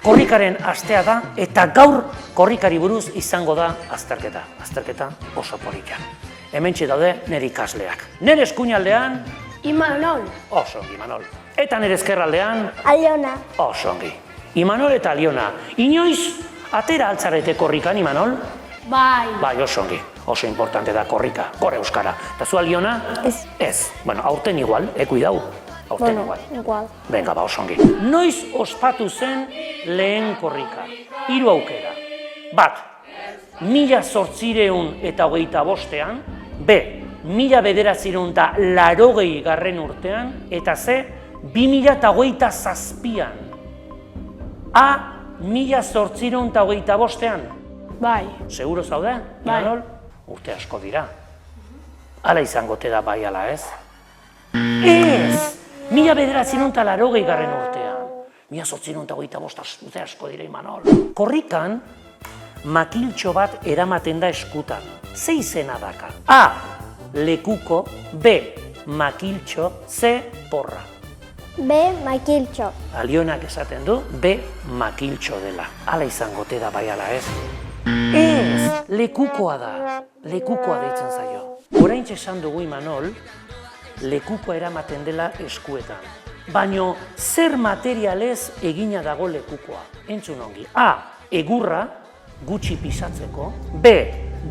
korrikaren astea da, eta gaur korrikari buruz izango da azterketa. Azterketa oso polita. Hementxe daude nire ikasleak. Nire eskuinaldean... Imanol. Oso ongi, Imanol. Eta nire ezkerraldean... Aliona. Oso ongi. Imanol eta Aliona. Inoiz, atera altzarete korrikan, Imanol? Bai. Bai, oso ongi. Oso importante da korrika, gore euskara. Eta zu, Aliona? Ez. Ez. Bueno, aurten igual, cuidau. Aurten igual. Venga, ba, oso ongi. Noiz ospatu zen lehen korrika? 3 aukera. Bat, 1825ean, B, 1980 urtean, eta C, 2027an. A, 1825ean. Bai. Seguro zaude, Bai. Imanol? Urte asko dira. Hala izango te da bai ala ez? Ez! 1980 urtean. 1825 urte asko dira, Imanol. Korrikan, makiltxo bat eramaten da eskutan. Ze izena daka? A, lekuko, B, makiltxo, C, porra. B, makiltxo. Alionak esaten du, B, makiltxo dela. Hala izango te da bai ala ez? Ez, lekukoa da. Lekukoa deitzen zaio. Oraintxe esan dugu, Imanol, lekukoa eramaten dela eskuetan. Baino, zer materialez egina dago lekukoa? Entzun ongi. A, egurra, gutxi pisatzeko. B,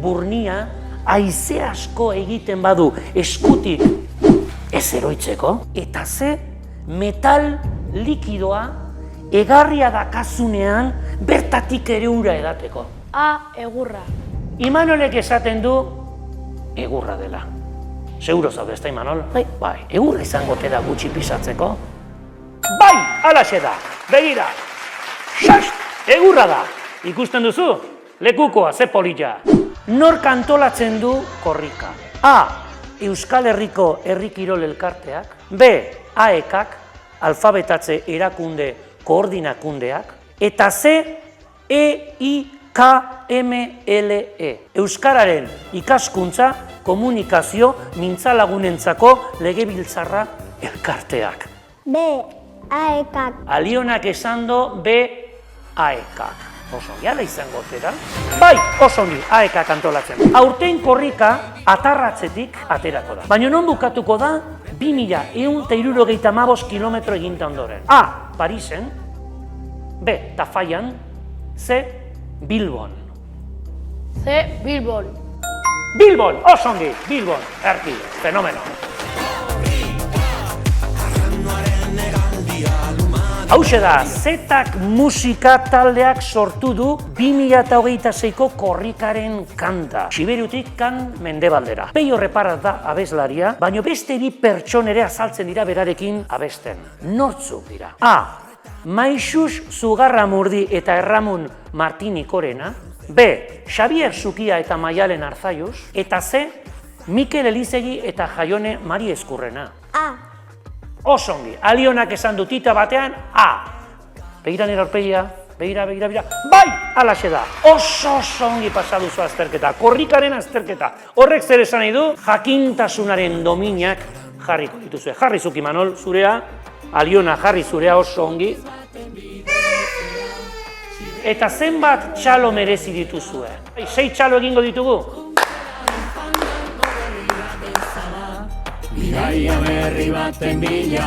burnia, haize asko egiten badu eskutik ez eroitzeko. Eta C, metal likidoa egarria dakazunean bertatik ere ura edateko. A, egurra. Imanolek esaten du egurra dela. Seguro zaude, ezta, Imanol? Bai. Bai, egurra izango te da gutxi pisatzeko. Bai, halaxe da, begira. Xast, egurra da. Ikusten duzu? Lekukoa, ze polita. Nork antolatzen du korrika? A, Euskal Herriko Herri Kirol Elkarteak. B, AEKak, alfabetatze erakunde koordinakundeak. Eta C, EIKMLE, Euskararen ikaskuntza, komunikazio, mintzalagunentzako legebiltzarra elkarteak. B, AEKak. Alionak esan do, B, AEKak. Oso ongi, ala izango zera? Bai, oso ongi, AEKak antolatzen. Aurten korrika atarratzetik aterako da. Baina non bukatuko da? 2175 kilometro eginta ondoren. A, Parisen, B, Tafaian, C, Bilbon. C, Bilbon. Bilbon, oso ongi, Bilbon, erki, fenomeno. Hauxe da, Zetak musika taldeak sortu du 2026ko korrikaren kanta. Siberiutik kan mendebaldera. Peio Reparaz da abeslaria, baina beste bi pertsonere azaltzen dira berarekin abesten. Nortzuk dira? A, Maixus Zugarramurdi eta Erramun Martinikorena. B, Xabier Zukia eta Maialen Arzaiuz. Eta C, Mikel Elizegi eta Jaione Mari Eskurrena. A. Oso ongi, Alionak esan dutita batean, A. Begira nire aurpegia, begira. Bai, halaxe da. Oso ongi pasaduzu azterketa, korrikaren azterketa. Horrek zer esan nahi du, jakintasunaren dominak jarriko dituzue. Jarri zuk, Imanol, zurea, Aliona jarri zurea oso ongi. Eta zenbat txalo merezi dituzue? 6 txalo egingo ditugu? Bidaia berri baten bila